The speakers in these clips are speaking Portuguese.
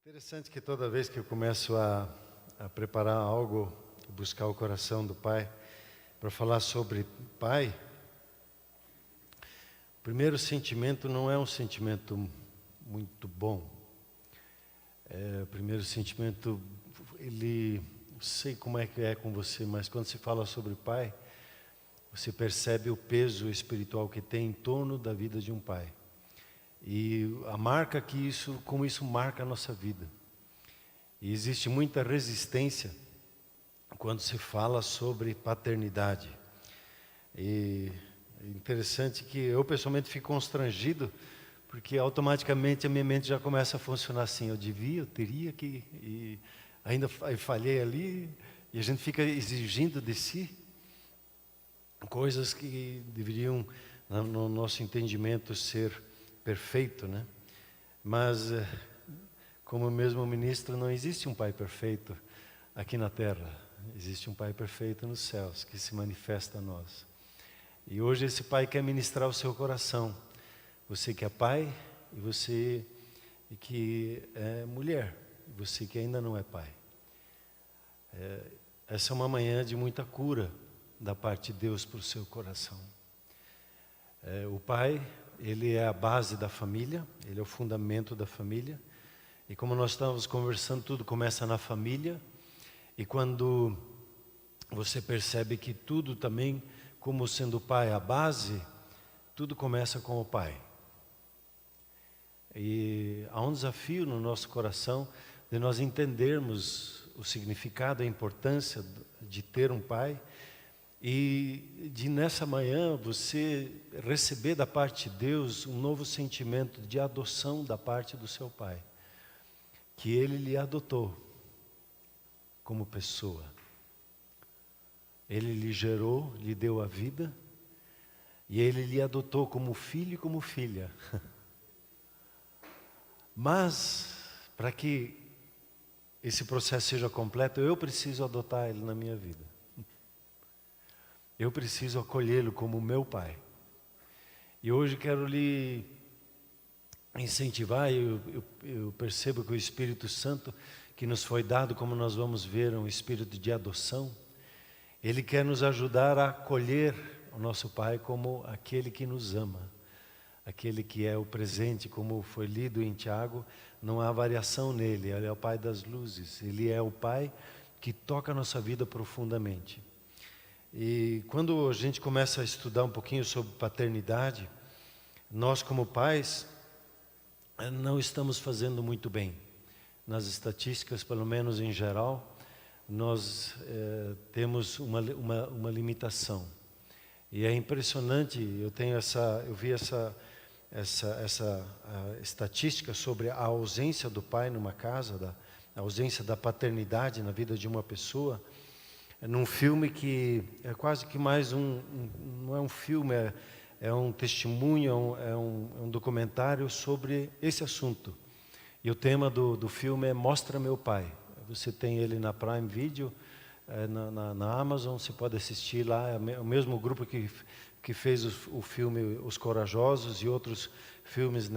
Interessante que toda vez que eu começo a preparar algo, buscar o coração do Pai, para falar sobre Pai, o primeiro sentimento não é um sentimento muito bom. O primeiro sentimento, não sei como é que é com você, mas quando se fala sobre Pai, você percebe o peso espiritual que tem em torno da vida de um pai. E a marca como isso marca a nossa vida. E existe muita resistência quando se fala sobre paternidade. E é interessante que eu pessoalmente fico constrangido, porque automaticamente a minha mente já começa a funcionar assim, eu teria que, e ainda falhei ali, e a gente fica exigindo de si coisas que deveriam, no nosso entendimento, ser perfeito, né? Mas, como mesmo ministro, não existe um Pai perfeito aqui na terra. Existe um Pai perfeito nos céus, que se manifesta a nós. E hoje esse Pai quer ministrar o seu coração. Você que é pai, e você que é mulher, você que ainda não é pai. Essa é uma manhã de muita cura da parte de Deus para o seu coração. O pai, ele é a base da família, ele é o fundamento da família. E como nós estávamos conversando, tudo começa na família. E quando você percebe que tudo também, como sendo o pai a base, tudo começa com o pai. E há um desafio no nosso coração de nós entendermos o significado, a importância de ter um pai. E de nessa manhã você receber da parte de Deus um novo sentimento de adoção da parte do seu pai. Que Ele lhe adotou como pessoa. Ele lhe gerou, lhe deu a vida. E Ele lhe adotou como filho e como filha. Mas, para que esse processo seja completo, eu preciso adotar Ele na minha vida. Eu preciso acolhê-lo como meu pai. E hoje quero lhe incentivar, eu percebo que o Espírito Santo que nos foi dado, como nós vamos ver, um espírito de adoção, ele quer nos ajudar a acolher o nosso Pai como aquele que nos ama, aquele que é o presente, como foi lido em Tiago, não há variação nele, ele é o Pai das luzes, ele é o Pai que toca a nossa vida profundamente. E quando a gente começa a estudar um pouquinho sobre paternidade, nós como pais não estamos fazendo muito bem. Nas estatísticas, pelo menos em geral, nós temos uma limitação. E é impressionante, eu vi essa estatística sobre a ausência do pai numa casa, a ausência da paternidade na vida de uma pessoa, num filme que é quase que mais não é um filme, é um testemunho, é um documentário sobre esse assunto. E o tema do filme é Mostra Meu Pai. Você tem ele na Prime Video, na Amazon, você pode assistir lá. É o mesmo grupo que fez o filme Os Corajosos e outros filmes,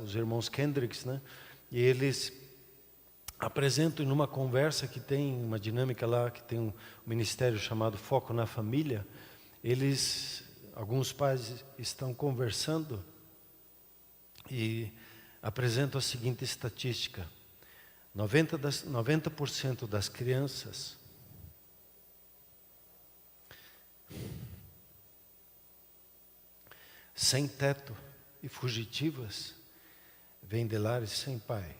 os irmãos Kendricks, né? E eles apresentam numa conversa que tem uma dinâmica lá, que tem um ministério chamado Foco na Família. Alguns pais estão conversando e apresentam a seguinte estatística: 90% das crianças sem teto e fugitivas vêm de lares sem pai.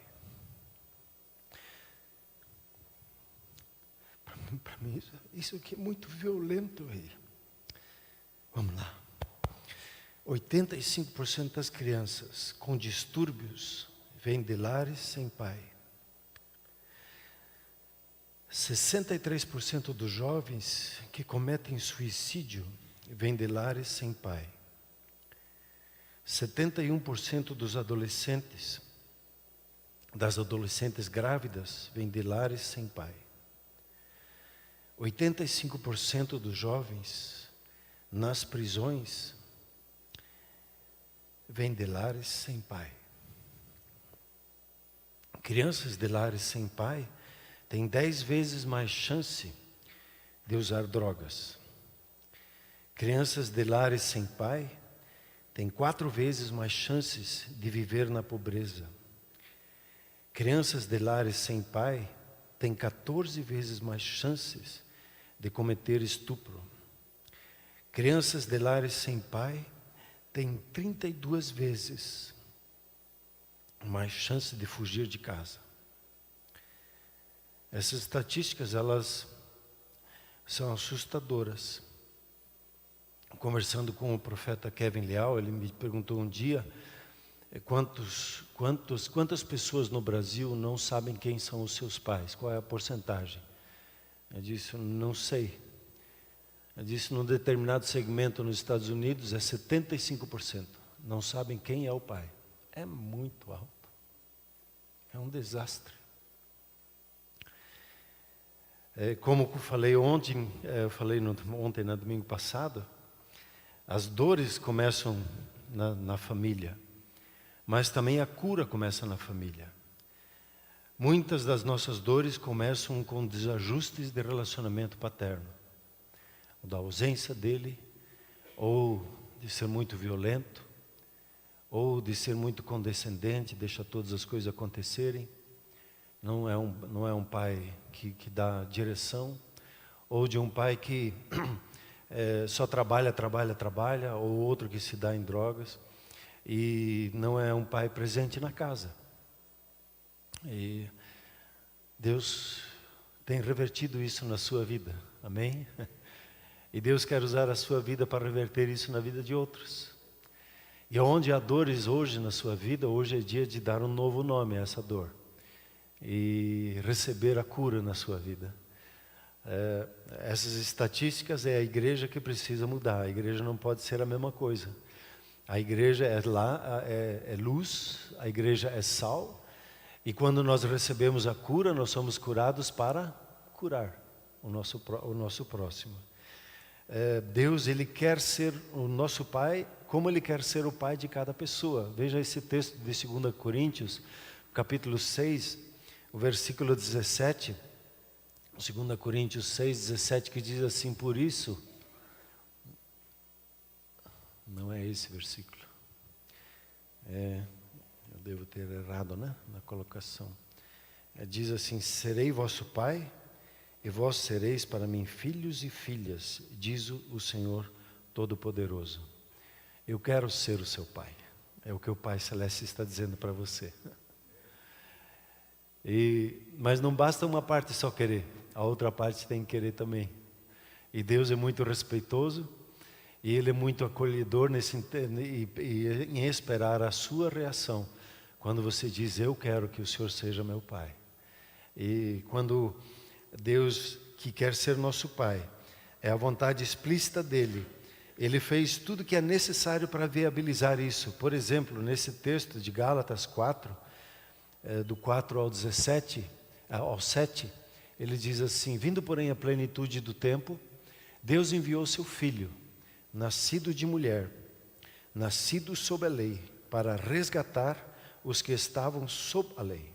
Para mim, isso aqui é muito violento aí. Vamos lá. 85% das crianças com distúrbios vêm de lares sem pai. 63% dos jovens que cometem suicídio vêm de lares sem pai. 71% das adolescentes grávidas vêm de lares sem pai. 85% dos jovens nas prisões vêm de lares sem pai. Crianças de lares sem pai têm 10 vezes mais chance de usar drogas. Crianças de lares sem pai têm 4 vezes mais chances de viver na pobreza. Crianças de lares sem pai têm 14 vezes mais chances de cometer estupro. Crianças de lares sem pai têm 32 vezes mais chance de fugir de casa. Essas estatísticas, elas são assustadoras. Conversando com o profeta Kevin Leal, ele me perguntou um dia quantas pessoas no Brasil não sabem quem são os seus pais, qual é a porcentagem. Eu disse, não sei. Eu disse, num determinado segmento nos Estados Unidos é 75%. Não sabem quem é o pai. É muito alto. É um desastre. Como eu falei ontem, ontem, no domingo passado, as dores começam na família, mas também a cura começa na família. Muitas das nossas dores começam com desajustes de relacionamento paterno, da ausência dele, ou de ser muito violento, ou de ser muito condescendente, deixa todas as coisas acontecerem. Não é um pai que dá direção, ou de um pai que só trabalha, ou outro que se dá em drogas, e não é um pai presente na casa. E Deus tem revertido isso na sua vida, amém? E Deus quer usar a sua vida para reverter isso na vida de outros. E onde há dores hoje na sua vida, hoje é dia de dar um novo nome a essa dor e receber a cura na sua vida. Essas estatísticas é a igreja que precisa mudar. A igreja não pode ser a mesma coisa. A igreja é luz, a igreja é sal, e quando nós recebemos a cura, nós somos curados para curar o nosso próximo. Deus, Ele quer ser o nosso Pai, como Ele quer ser o Pai de cada pessoa. Veja esse texto de 2 Coríntios, capítulo 6, o versículo 17, 2 Coríntios 6, 17, que diz assim, por isso, não é esse versículo, eu devo ter errado, né, na colocação. Diz assim, serei vosso Pai, e vós sereis para mim filhos e filhas, diz o Senhor Todo-Poderoso. Eu quero ser o seu Pai, é o que o Pai Celeste está dizendo para você. Mas não basta uma parte só querer, a outra parte tem que querer também. E Deus é muito respeitoso, e Ele é muito acolhedor em esperar a sua reação, quando você diz, eu quero que o Senhor seja meu Pai. E quando Deus, que quer ser nosso Pai, é a vontade explícita dEle, Ele fez tudo que é necessário para viabilizar isso. Por exemplo, nesse texto de Gálatas 4, do 4 ao 17, ao 7, ele diz assim, vindo porém a plenitude do tempo, Deus enviou seu Filho, nascido de mulher, nascido sob a lei, para resgatar os que estavam sob a lei,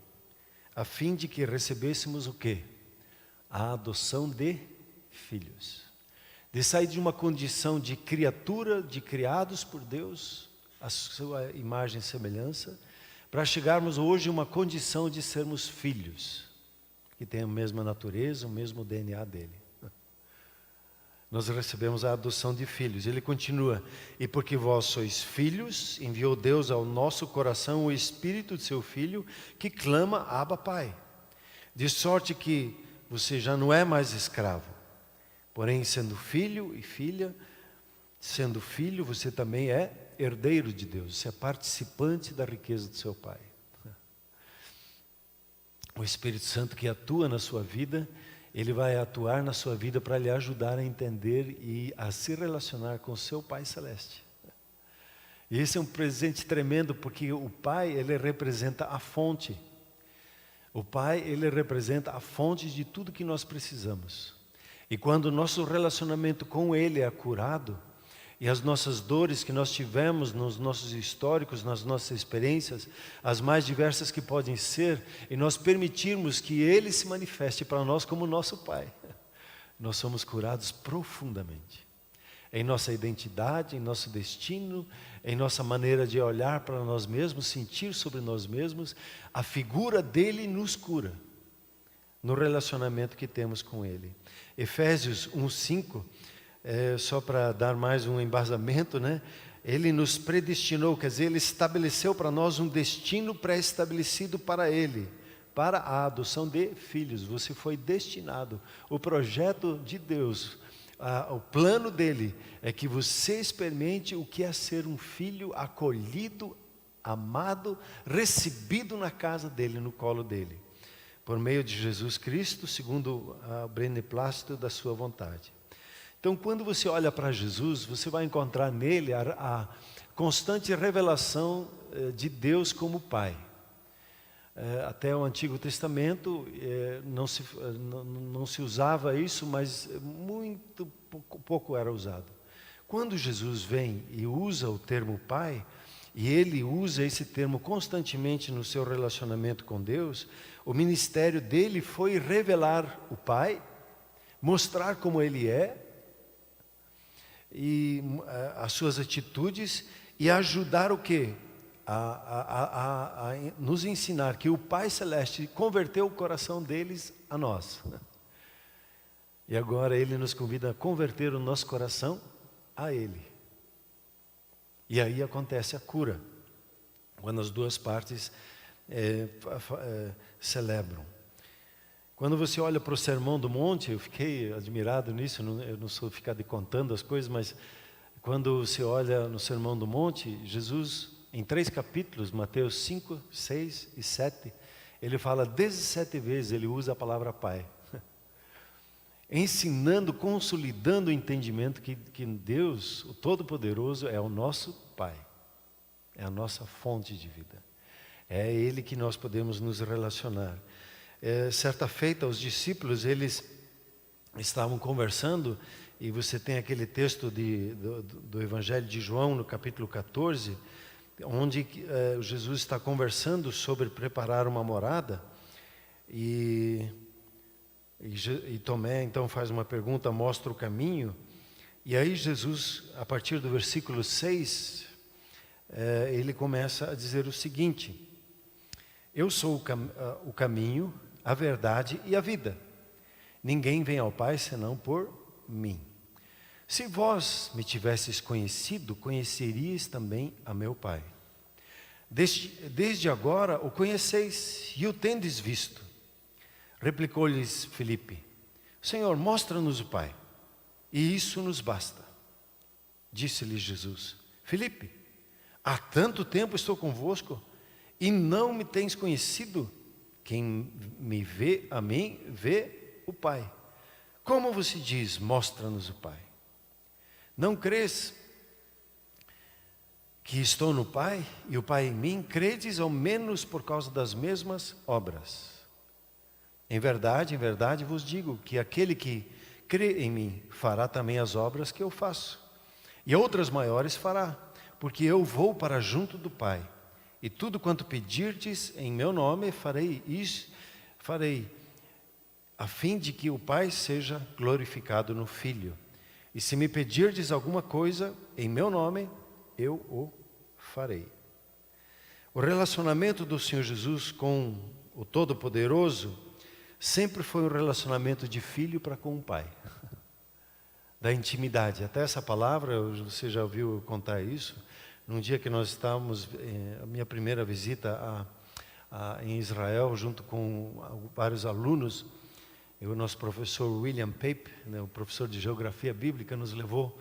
a fim de que recebêssemos o quê? A adoção de filhos. De sair de uma condição de criatura, de criados por Deus, a sua imagem e semelhança, para chegarmos hoje a uma condição de sermos filhos, que tem a mesma natureza, o mesmo DNA dele. Nós recebemos a adoção de filhos. Ele continua, e porque vós sois filhos, enviou Deus ao nosso coração o Espírito de seu Filho, que clama, Abba, Pai. De sorte que você já não é mais escravo, porém sendo filho e filha, sendo filho, você também é herdeiro de Deus, você é participante da riqueza do seu Pai. O Espírito Santo que atua na sua vida, Ele vai atuar na sua vida para lhe ajudar a entender e a se relacionar com o seu Pai Celeste. E esse é um presente tremendo, porque o Pai, Ele representa a fonte. O Pai, Ele representa a fonte de tudo que nós precisamos. E quando o nosso relacionamento com Ele é curado, e as nossas dores que nós tivemos nos nossos históricos, nas nossas experiências, as mais diversas que podem ser, e nós permitirmos que Ele se manifeste para nós como nosso Pai, nós somos curados profundamente. Em nossa identidade, em nosso destino, em nossa maneira de olhar para nós mesmos, sentir sobre nós mesmos, a figura dele nos cura, no relacionamento que temos com Ele. Efésios 1:5, só para dar mais um embasamento, né? Ele nos predestinou, quer dizer, Ele estabeleceu para nós um destino pré-estabelecido para Ele, para a adoção de filhos. Você foi destinado, o projeto de Deus, o plano dele é que você experimente o que é ser um filho acolhido, amado, recebido na casa dele, no colo dele, por meio de Jesus Cristo, segundo o beneplácito da sua vontade. Então, quando você olha para Jesus, você vai encontrar nele a constante revelação de Deus como Pai. Até o Antigo Testamento não se usava isso, mas muito pouco era usado. Quando Jesus vem e usa o termo Pai, e Ele usa esse termo constantemente no seu relacionamento com Deus, o ministério dele foi revelar o Pai, mostrar como Ele é, e as suas atitudes, e ajudar o quê? A nos ensinar que o Pai Celeste converteu o coração deles a nós. E agora Ele nos convida a converter o nosso coração a Ele. E aí acontece a cura, quando as duas partes celebram. Quando você olha para o Sermão do Monte, eu fiquei admirado nisso, eu não sou ficar de contando as coisas, mas quando você olha no Sermão do Monte, Jesus, em 3 capítulos, Mateus 5, 6 e 7, ele fala 17 vezes, ele usa a palavra Pai. Ensinando, consolidando o entendimento que Deus, o Todo-Poderoso, é o nosso Pai. É a nossa fonte de vida. É Ele que nós podemos nos relacionar. Certa feita, os discípulos, eles estavam conversando, e você tem aquele texto do Evangelho de João, no capítulo 14, onde Jesus está conversando sobre preparar uma morada, e Tomé então faz uma pergunta, mostra o caminho, e aí Jesus, a partir do versículo 6, ele começa a dizer o seguinte: eu sou o caminho, a verdade e a vida. Ninguém vem ao Pai senão por mim. Se vós me tivesseis conhecido, conheceríeis também a meu Pai. Desde agora o conheceis e o tendes visto. Replicou-lhes Filipe: Senhor, mostra-nos o Pai, e isso nos basta. Disse-lhe Jesus: Filipe, há tanto tempo estou convosco, e não me tens conhecido? Quem me vê a mim, vê o Pai. Como você diz, mostra-nos o Pai? Não crês que estou no Pai e o Pai em mim? Credes ao menos por causa das mesmas obras. Em verdade vos digo que aquele que crê em mim fará também as obras que eu faço, e outras maiores fará, porque eu vou para junto do Pai. E tudo quanto pedirdes em meu nome farei, a fim de que o Pai seja glorificado no Filho. E se me pedirdes alguma coisa em meu nome, eu o farei. O relacionamento do Senhor Jesus com o Todo-Poderoso sempre foi um relacionamento de filho para com o Pai, da intimidade. Até essa palavra, você já ouviu eu contar isso? Num dia que nós estávamos, a minha primeira visita em Israel, junto com vários alunos, o nosso professor William Pape, né, o professor de Geografia Bíblica, nos levou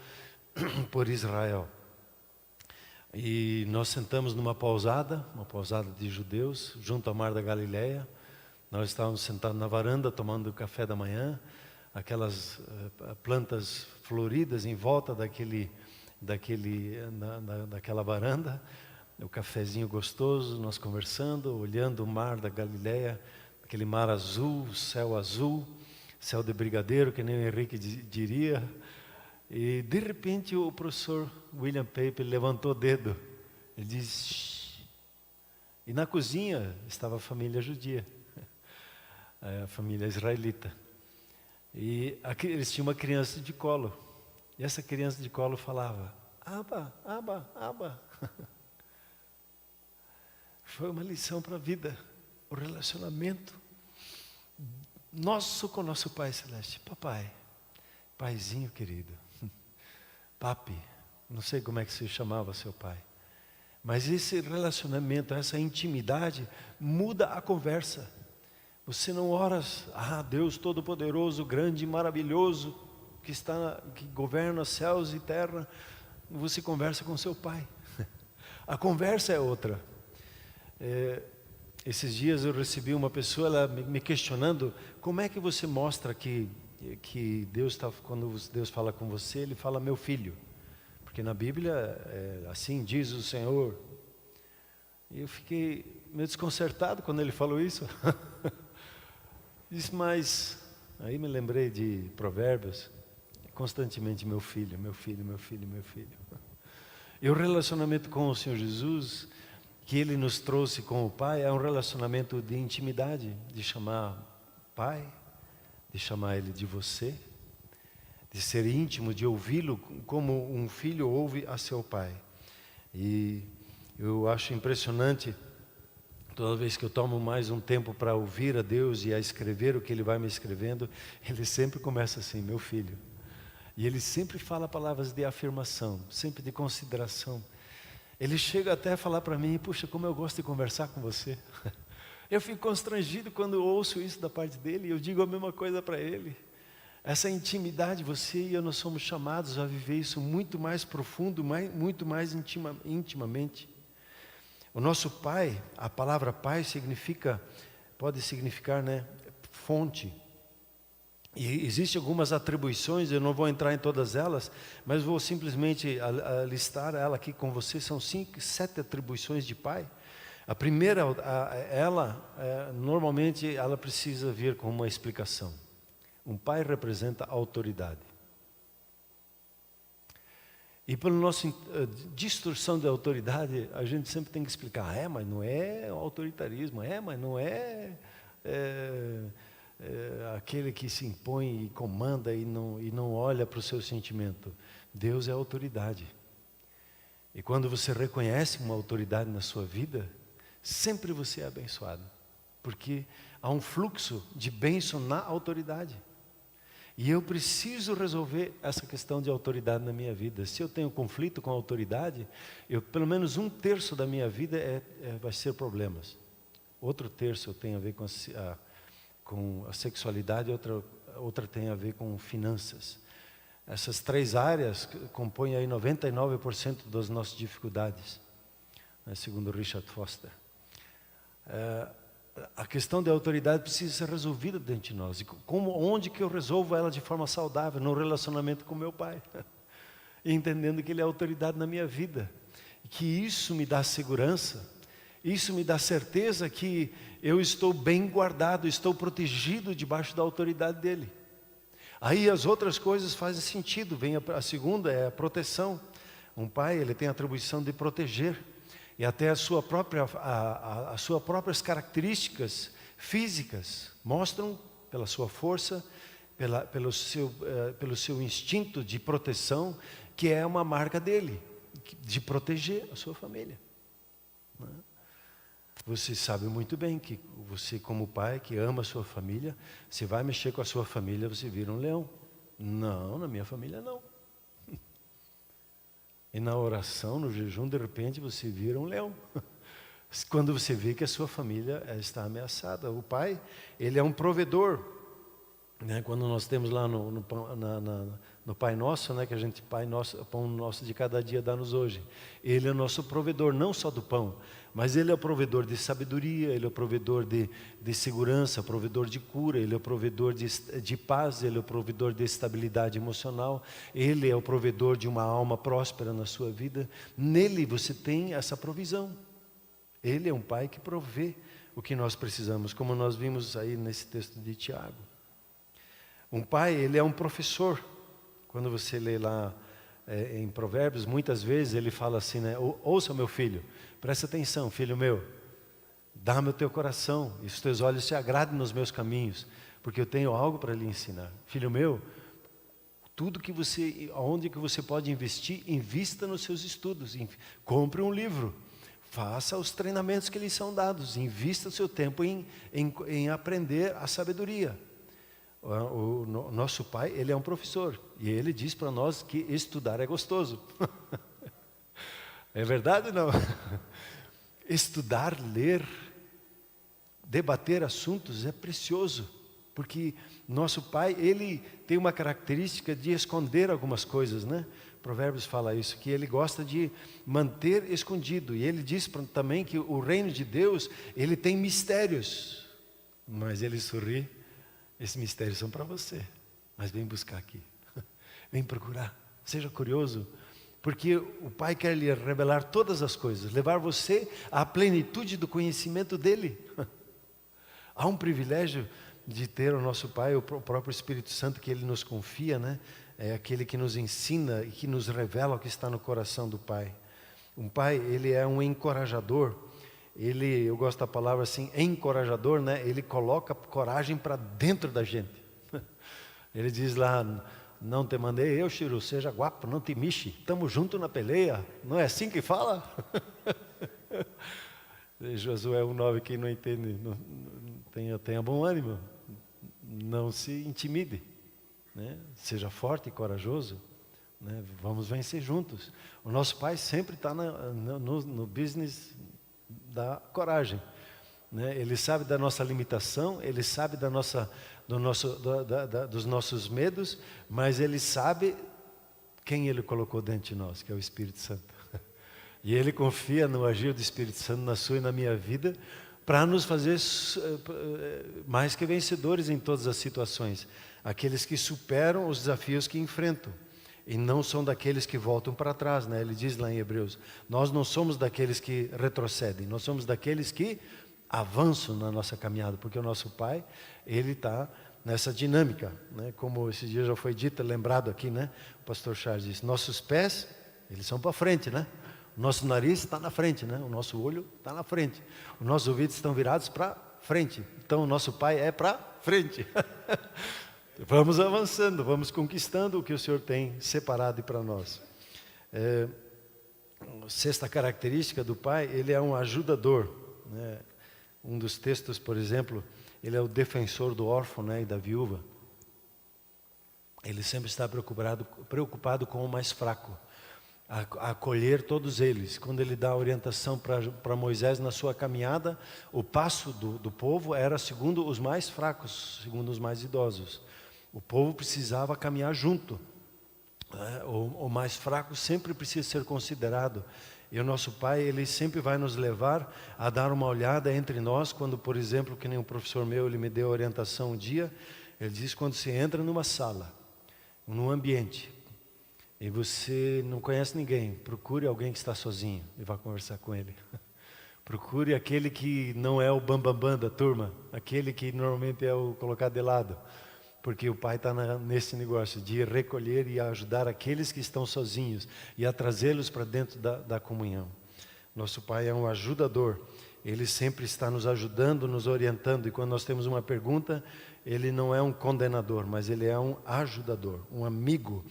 por Israel. E nós sentamos numa pousada de judeus, junto ao Mar da Galileia. Nós estávamos sentados na varanda, tomando café da manhã, aquelas plantas floridas em volta daquela varanda, o cafezinho gostoso, nós conversando, olhando o Mar da Galileia, aquele mar azul, céu de brigadeiro, que nem o Henrique diria, E de repente o professor William Pape levantou o dedo. Ele disse: shh. E na cozinha estava a família judia, a família israelita. E eles tinham uma criança de colo. E essa criança de colo falava: Abba, Abba, Abba. Foi uma lição para a vida. O relacionamento nosso com nosso Pai Celeste. Papai, paizinho querido. Papi, não sei como é que se chamava seu pai. Mas esse relacionamento, essa intimidade, muda a conversa. Você não ora, Deus Todo-Poderoso, grande e maravilhoso, que governa céus e terra. Você conversa com seu pai. A conversa é outra. Esses dias eu recebi uma pessoa, ela me questionando: como é que você mostra que Deus está, quando Deus fala com você, Ele fala meu filho? Porque na Bíblia, assim diz o Senhor. E eu fiquei meio desconcertado quando Ele falou isso. Disse, mas, aí me lembrei de Provérbios, constantemente meu filho, meu filho, meu filho, meu filho. E o relacionamento com o Senhor Jesus, que Ele nos trouxe com o Pai, é um relacionamento de intimidade, de chamar Pai, de chamar Ele de você, de ser íntimo, de ouvi-lo como um filho ouve a seu pai. E eu acho impressionante, toda vez que eu tomo mais um tempo para ouvir a Deus e a escrever o que Ele vai me escrevendo, Ele sempre começa assim: meu filho. E Ele sempre fala palavras de afirmação, sempre de consideração. Ele chega até a falar para mim: puxa, como eu gosto de conversar com você. Eu fico constrangido quando eu ouço isso da parte dele, e eu digo a mesma coisa para ele. Essa intimidade, você e eu, nós somos chamados a viver isso muito mais profundo, muito mais intimamente. O nosso Pai, a palavra Pai pode significar, fonte. E existem algumas atribuições, eu não vou entrar em todas elas, mas vou simplesmente listar ela aqui com você. São 7 atribuições de Pai. A primeira, normalmente ela precisa vir com uma explicação. Um pai representa a autoridade. E pela nossa distorção de autoridade, a gente sempre tem que explicar: mas não é autoritarismo, mas não é aquele que se impõe e comanda e não olha para o seu sentimento. Deus é autoridade. E quando você reconhece uma autoridade na sua vida, sempre você é abençoado, porque há um fluxo de bênção na autoridade. E eu preciso resolver essa questão de autoridade na minha vida. Se eu tenho conflito com a autoridade, pelo menos 1/3 da minha vida vai ser problemas. Outro terço tem a ver com a sexualidade, outra tem a ver com finanças. Essas 3 áreas compõem aí 99% das nossas dificuldades, segundo Richard Foster. A questão da autoridade precisa ser resolvida dentro de nós. E onde que eu resolvo ela de forma saudável? No relacionamento com meu pai. Entendendo que Ele é autoridade na minha vida. E que isso me dá segurança. Isso me dá certeza que eu estou bem guardado, estou protegido debaixo da autoridade dEle. Aí as outras coisas fazem sentido. Vem a segunda, é a proteção. Um pai, ele tem a atribuição de proteger. E até as suas próprias características físicas mostram, pela sua força, pelo seu instinto de proteção, que é uma marca dele, de proteger a sua família. Você sabe muito bem que você, como pai que ama a sua família, se vai mexer com a sua família, você vira um leão. Não, na minha família não. E na oração, no jejum, de repente você vira um leão. Quando você vê que a sua família está ameaçada. O pai, ele é um provedor. Quando nós temos lá no Pai Nosso, que a gente, Pai Nosso, pão nosso de cada dia dá-nos hoje. Ele é o nosso provedor, não só do pão, mas Ele é o provedor de sabedoria, Ele é o provedor de segurança, provedor de cura, Ele é o provedor de paz, Ele é o provedor de estabilidade emocional, Ele é o provedor de uma alma próspera na sua vida. Nele você tem essa provisão. Ele é um Pai que provê o que nós precisamos, como nós vimos aí nesse texto de Tiago. Um pai, ele é um professor. Quando você lê lá em Provérbios, muitas vezes ele fala assim, né? Ouça, meu filho, presta atenção, filho meu, dá-me o teu coração, e os teus olhos se agradem nos meus caminhos, porque eu tenho algo para lhe ensinar. Filho meu, tudo que você, onde que você pode investir, invista nos seus estudos, compre um livro, faça os treinamentos que lhe são dados, invista o seu tempo em aprender a sabedoria. O nosso pai, ele é um professor, e ele diz para nós que estudar é gostoso. É verdade ou não? Estudar, ler, debater assuntos é precioso, porque nosso pai, ele tem uma característica de esconder algumas coisas, né? Provérbios fala isso, que ele gosta de manter escondido, e ele diz também que o reino de Deus, ele tem mistérios, mas ele sorri. Esses mistérios são para você, mas vem buscar aqui, vem procurar, seja curioso, porque o Pai quer lhe revelar todas as coisas, levar você à plenitude do conhecimento dEle. Há um privilégio de ter o nosso Pai, o próprio Espírito Santo que Ele nos confia, né? É aquele que nos ensina e que nos revela o que está no coração do Pai. Um Pai, Ele é um encorajador. Eu gosto da palavra assim, encorajador, né? Ele coloca coragem para dentro da gente. Ele diz lá, não te mandei eu, Chiru, seja guapo, não te mixe, estamos juntos na peleia. Não é assim que fala? Josué 1,9, quem não entende, tenha bom ânimo, não se intimide, né? Seja forte e corajoso, né? Vamos vencer juntos. O nosso Pai sempre está no business da coragem, né? Ele sabe da nossa limitação, Ele sabe dos nossos medos, mas Ele sabe quem Ele colocou dentro de nós, que é o Espírito Santo. E Ele confia no agir do Espírito Santo na sua e na minha vida, para nos fazer mais que vencedores em todas as situações, aqueles que superam os desafios que enfrentam. E não são daqueles que voltam para trás, né? Ele diz lá em Hebreus, nós não somos daqueles que retrocedem, nós somos daqueles que avançam na nossa caminhada, porque o nosso Pai, Ele está nessa dinâmica, né? Como esse dia já foi dito, lembrado aqui, né? O pastor Charles disse, nossos pés, eles são para frente, né? O nosso nariz está na frente, né? O nosso olho está na frente, os nossos ouvidos estão virados para frente, então o nosso Pai é para frente. Vamos avançando, vamos conquistando o que o Senhor tem separado para nós. Sexta característica do Pai, Ele é um ajudador, né? Um dos textos, por exemplo, Ele é o defensor do órfão, né, e da viúva. Ele sempre está preocupado com o mais fraco, a acolher todos eles. Quando Ele dá orientação para Moisés na sua caminhada, o passo do povo era segundo os mais fracos, segundo os mais idosos. O povo precisava caminhar junto, né? O mais fraco sempre precisa ser considerado. E o nosso Pai, Ele sempre vai nos levar a dar uma olhada entre nós, quando, por exemplo, que nem um professor meu, ele me deu orientação um dia, ele diz, quando você entra numa sala, num ambiente, e você não conhece ninguém, procure alguém que está sozinho e vá conversar com ele. Procure aquele que não é o bambambam da turma, aquele que normalmente é o colocado de lado. Porque o Pai está nesse negócio de recolher e ajudar aqueles que estão sozinhos e a trazê-los para dentro da comunhão. Nosso Pai é um ajudador, Ele sempre está nos ajudando, nos orientando, e quando nós temos uma pergunta, Ele não é um condenador, mas Ele é um ajudador, um amigo.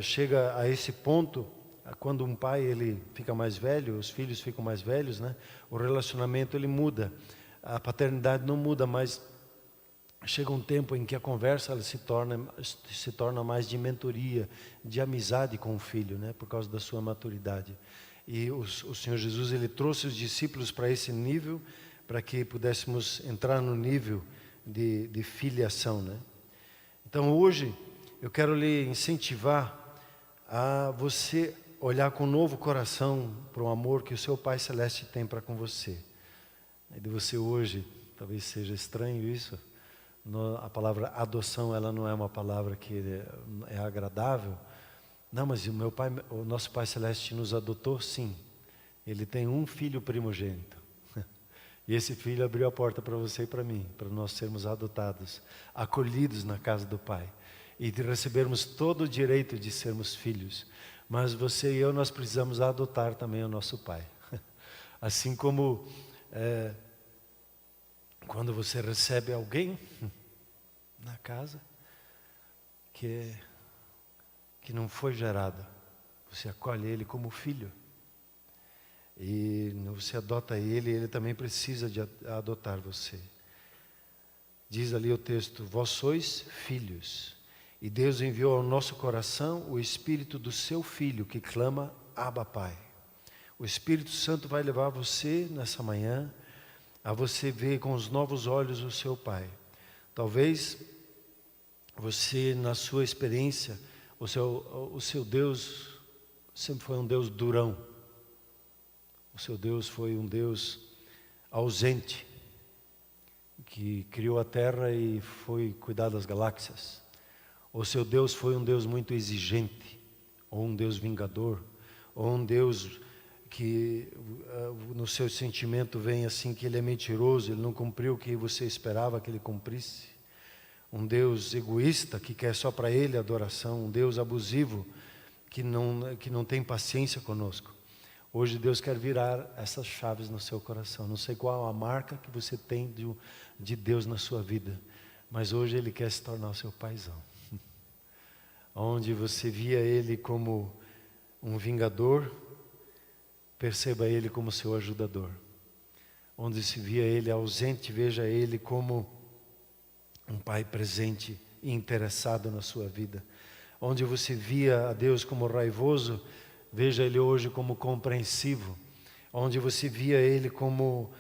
Chega a esse ponto, quando um pai ele fica mais velho, os filhos ficam mais velhos, né? O relacionamento ele muda, a paternidade não muda, mas chega um tempo em que a conversa ela se torna mais de mentoria, de amizade com o filho, né? Por causa da sua maturidade. E o Senhor Jesus, Ele trouxe os discípulos para esse nível, para que pudéssemos entrar no nível de filiação, né? Então hoje, eu quero lhe incentivar a você olhar com um novo coração para o amor que o seu Pai Celeste tem para com você. E de você hoje, talvez seja estranho isso, a palavra adoção, ela não é uma palavra que é agradável. Não, mas o nosso Pai Celeste nos adotou, sim. Ele tem um filho primogênito. E esse filho abriu a porta para você e para mim, para nós sermos adotados, acolhidos na casa do Pai. e de recebermos todo o direito de sermos filhos. Mas você e eu, nós precisamos adotar também o nosso pai. Assim como quando você recebe alguém na casa que não foi gerado, você acolhe ele como filho. E você adota ele, ele também precisa de adotar você. Diz ali o texto: vós sois filhos, e Deus enviou ao nosso coração o Espírito do seu Filho, que clama, Abba, Pai. O Espírito Santo vai levar você nessa manhã a você ver com os novos olhos o seu Pai. Talvez você, na sua experiência, o seu Deus sempre foi um Deus durão. O seu Deus foi um Deus ausente, que criou a terra e foi cuidar das galáxias. O seu Deus foi um Deus muito exigente, ou um Deus vingador, ou um Deus que no seu sentimento vem assim, que ele é mentiroso, ele não cumpriu o que você esperava que ele cumprisse. Um Deus egoísta, que quer só para ele adoração. Um Deus abusivo, que não tem paciência conosco. Hoje Deus quer virar essas chaves no seu coração. Não sei qual a marca que você tem de Deus na sua vida, mas hoje Ele quer se tornar o seu paizão. Onde você via Ele como um vingador, perceba Ele como seu ajudador. Onde se via Ele ausente, veja Ele como um pai presente e interessado na sua vida. Onde você via a Deus como raivoso, veja Ele hoje como compreensivo. Onde você via Ele como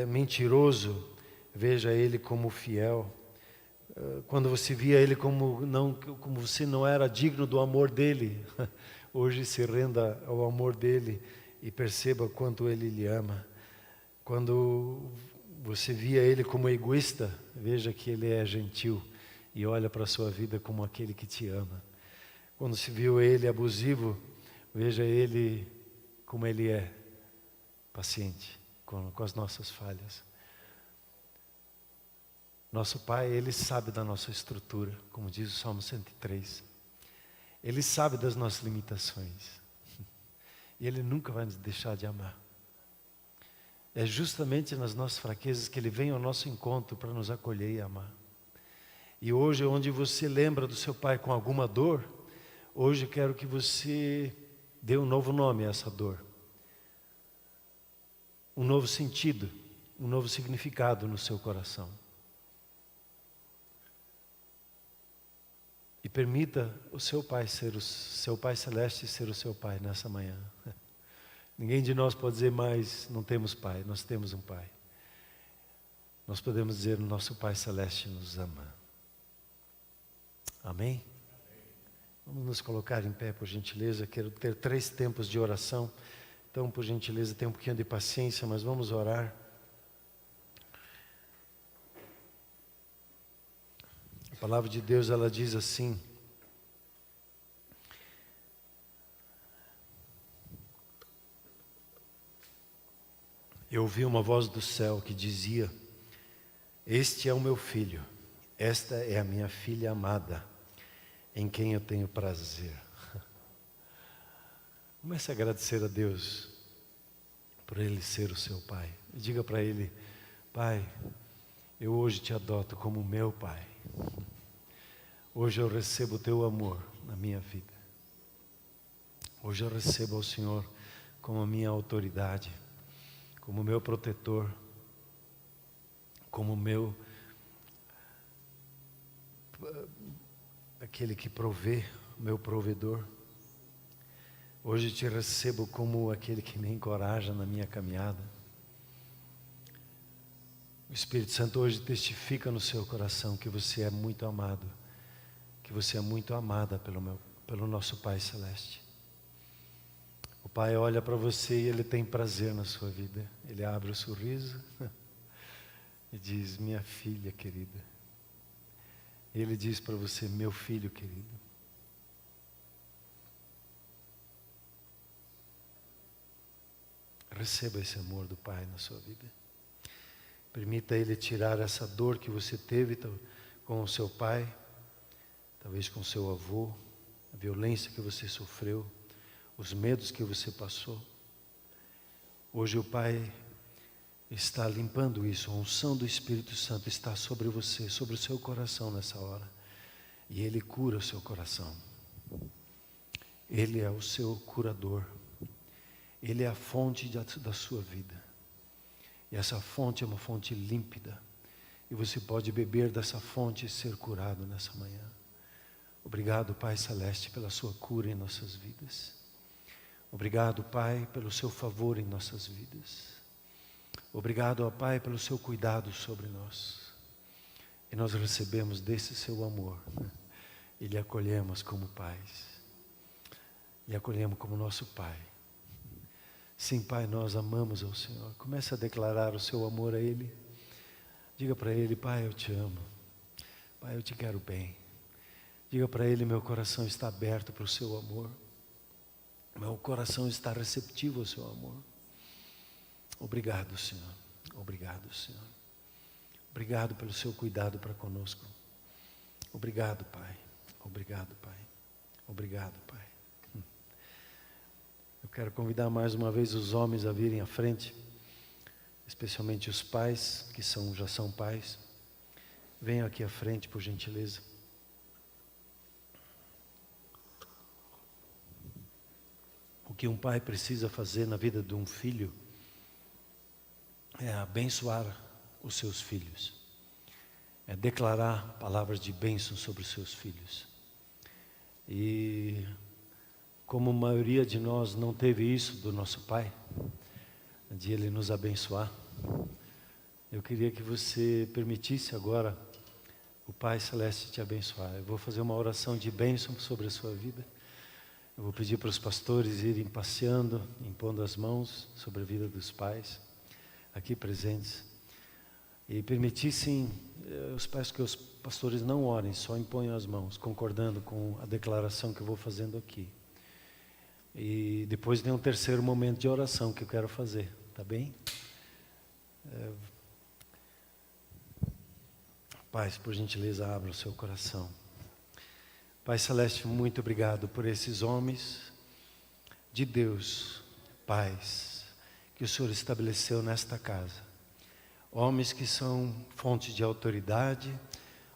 mentiroso, veja Ele como fiel. Quando você via Ele como você não era digno do amor dEle, hoje se renda ao amor dEle e perceba quanto Ele lhe ama. Quando você via Ele como egoísta, veja que Ele é gentil e olha para a sua vida como aquele que te ama. Quando se viu Ele abusivo, veja Ele como Ele é, paciente com as nossas falhas. Nosso Pai, Ele sabe da nossa estrutura, como diz o Salmo 103. Ele sabe das nossas limitações. E Ele nunca vai nos deixar de amar. É justamente nas nossas fraquezas que Ele vem ao nosso encontro para nos acolher e amar. E hoje, onde você lembra do seu Pai com alguma dor, hoje quero que você dê um novo nome a essa dor. Um novo sentido, um novo significado no seu coração. E permita o seu Pai ser o seu Pai Celeste ser o seu Pai nessa manhã. Ninguém de nós pode dizer mais, não temos Pai, nós temos um Pai. Nós podemos dizer, nosso Pai Celeste nos ama. Amém? Vamos nos colocar em pé, por gentileza. Quero ter 3 tempos de oração. Então, por gentileza, tenha um pouquinho de paciência, mas vamos orar. A palavra de Deus, ela diz assim: eu ouvi uma voz do céu que dizia: este é o meu filho, esta é a minha filha amada, em quem eu tenho prazer. Comece a agradecer a Deus por Ele ser o seu Pai. E diga para Ele: Pai, eu hoje te adoto como meu Pai. Hoje eu recebo o teu amor na minha vida. Hoje eu recebo ao Senhor como a minha autoridade, como meu protetor, como aquele que provê, meu provedor. Hoje te recebo como aquele que me encoraja na minha caminhada. O Espírito Santo hoje testifica no seu coração que você é muito amado, que você é muito amada pelo nosso Pai Celeste. O Pai olha para você e Ele tem prazer na sua vida. Ele abre o sorriso e diz: minha filha querida. Ele diz para você: meu filho querido. Receba esse amor do Pai na sua vida. Permita Ele tirar essa dor que você teve com o seu Pai. talvez com seu avô, a violência que você sofreu, os medos que você passou. Hoje o Pai está limpando isso, a unção do Espírito Santo está sobre você, sobre o seu coração nessa hora. E Ele cura o seu coração. Ele é o seu curador. Ele é a fonte da sua vida. E essa fonte é uma fonte límpida. E você pode beber dessa fonte e ser curado nessa manhã. Obrigado, Pai Celeste, pela sua cura em nossas vidas. Obrigado, Pai, pelo seu favor em nossas vidas. Obrigado, ó Pai, pelo seu cuidado sobre nós. E nós recebemos desse seu amor. E lhe acolhemos como pais. Lhe acolhemos como nosso Pai. Sim, Pai, nós amamos ao Senhor. Comece a declarar o seu amor a Ele. Diga para Ele: Pai, eu te amo. Pai, eu te quero bem. Diga para Ele: meu coração está aberto para o seu amor. Meu coração está receptivo ao seu amor. Obrigado, Senhor. Obrigado, Senhor. Obrigado pelo seu cuidado para conosco. Obrigado, Pai. Obrigado, Pai. Obrigado, Pai. Eu quero convidar mais uma vez os homens a virem à frente, especialmente os pais, que já são pais. Venham aqui à frente, por gentileza. O que um pai precisa fazer na vida de um filho é abençoar os seus filhos, é declarar palavras de bênção sobre os seus filhos. E como a maioria de nós não teve isso do nosso pai, de Ele nos abençoar, eu queria que você permitisse agora o Pai Celeste te abençoar. Eu vou fazer uma oração de bênção sobre a sua vida. Eu vou pedir para os pastores irem passeando, impondo as mãos sobre a vida dos pais aqui presentes, e permitissem os pais que os pastores não orem, só imponham as mãos, concordando com a declaração que eu vou fazendo aqui. E depois tem um terceiro momento de oração que eu quero fazer, tá bem? Pais, por gentileza, abra o seu coração. Pai Celeste, muito obrigado por esses homens de Deus, pais, que o Senhor estabeleceu nesta casa. Homens que são fontes de autoridade,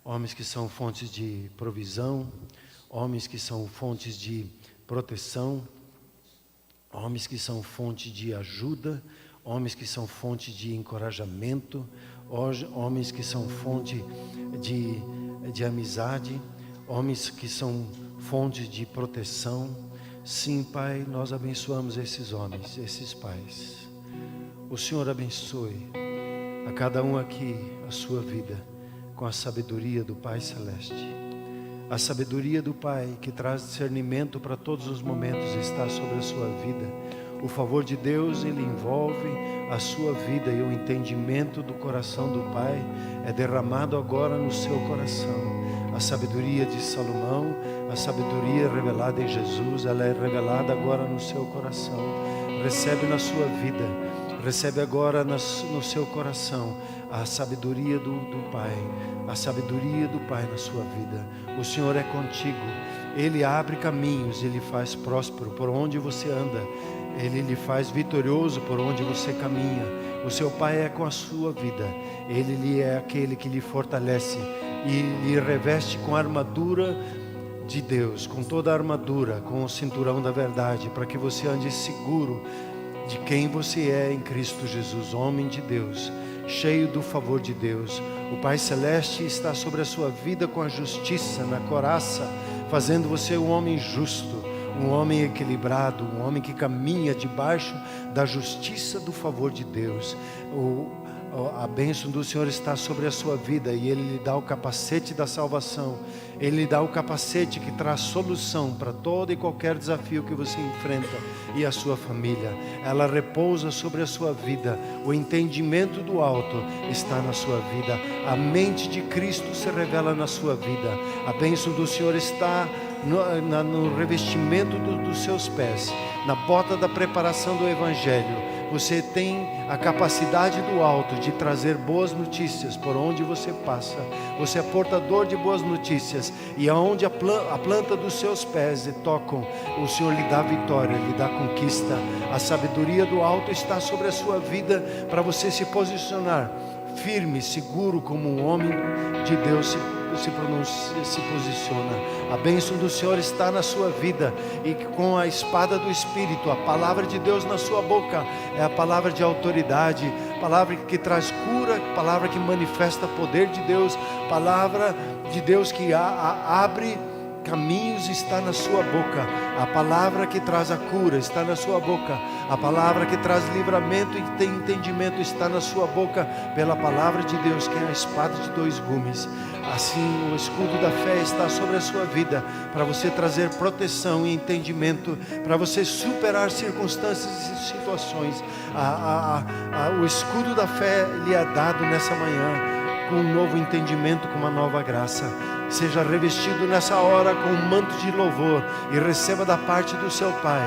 homens que são fontes de provisão, homens que são fontes de proteção, homens que são fonte de ajuda, homens que são fonte de encorajamento, homens que são fonte de amizade, homens que são fonte de proteção. Sim, Pai, nós abençoamos esses homens, esses pais. O Senhor abençoe a cada um aqui a sua vida com a sabedoria do Pai Celeste. A sabedoria do Pai que traz discernimento para todos os momentos está sobre a sua vida. O favor de Deus, Ele envolve a sua vida, e o entendimento do coração do Pai é derramado agora no seu coração. A sabedoria de Salomão, a sabedoria revelada em Jesus, ela é revelada agora no seu coração. Recebe na sua vida, recebe agora no seu coração a sabedoria do Pai, a sabedoria do Pai na sua vida. O Senhor é contigo, Ele abre caminhos, Ele faz próspero por onde você anda, Ele lhe faz vitorioso por onde você caminha. O seu Pai é com a sua vida, Ele é aquele que lhe fortalece e lhe reveste com a armadura de Deus, com toda a armadura, com o cinturão da verdade, para que você ande seguro de quem você é em Cristo Jesus, homem de Deus, cheio do favor de Deus. O Pai Celeste está sobre a sua vida com a justiça na couraça, fazendo você um homem justo, um homem equilibrado, um homem que caminha debaixo da justiça do favor de Deus. A bênção do Senhor está sobre a sua vida, e Ele lhe dá o capacete da salvação. Ele lhe dá o capacete que traz solução para todo e qualquer desafio que você enfrenta, e a sua família. Ela repousa sobre a sua vida. O entendimento do alto está na sua vida. A mente de Cristo se revela na sua vida. A bênção do Senhor está no revestimento dos seus pés, na bota da preparação do Evangelho. Você tem a capacidade do alto de trazer boas notícias por onde você passa. Você é portador de boas notícias, e aonde a planta dos seus pés tocam, o Senhor lhe dá vitória, lhe dá conquista. A sabedoria do alto está sobre a sua vida, para você se posicionar firme, seguro, como um homem de Deus se posiciona. A bênção do Senhor está na sua vida, e com a espada do Espírito, a palavra de Deus na sua boca, é a palavra de autoridade, palavra que traz cura, palavra que manifesta poder de Deus, palavra de Deus que abre caminhos, está na sua boca. A palavra que traz a cura está na sua boca. A palavra que traz livramento e tem entendimento está na sua boca, pela palavra de Deus, que é a espada de dois gumes. Assim, o escudo da fé está sobre a sua vida, para você trazer proteção e entendimento, para você superar circunstâncias e situações. O escudo da fé lhe é dado nessa manhã, com um novo entendimento, com uma nova graça. Seja revestido nessa hora com um manto de louvor, e receba da parte do seu Pai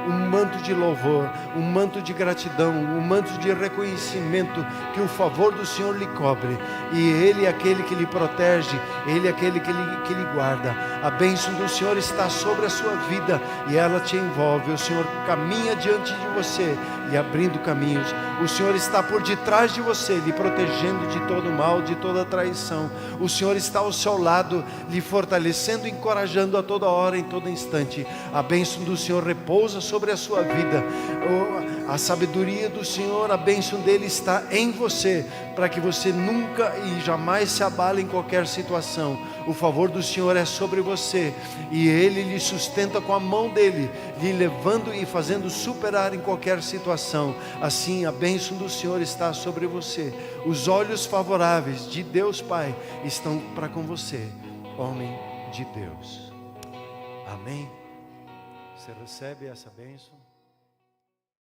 um manto de louvor, um manto de gratidão, um manto de reconhecimento, que o favor do Senhor lhe cobre, e Ele é aquele que lhe protege, Ele é aquele que lhe guarda. A bênção do Senhor está sobre a sua vida, e ela te envolve. O Senhor caminha diante de você, lhe abrindo caminhos. O Senhor está por detrás de você, lhe protegendo de todo mal, de toda traição. O Senhor está ao seu lado, lhe fortalecendo, encorajando a toda hora, em todo instante. A bênção do Senhor repousa sobre a sua vida. A sabedoria do Senhor, a bênção dele está em você, para que você nunca e jamais se abale em qualquer situação. O favor do Senhor é sobre você, e Ele lhe sustenta com a mão dele, lhe levando e fazendo superar em qualquer situação. Assim, a bênção do Senhor está sobre você. Os olhos favoráveis de Deus Pai estão para com você, homem de Deus. Amém? Você recebe essa bênção?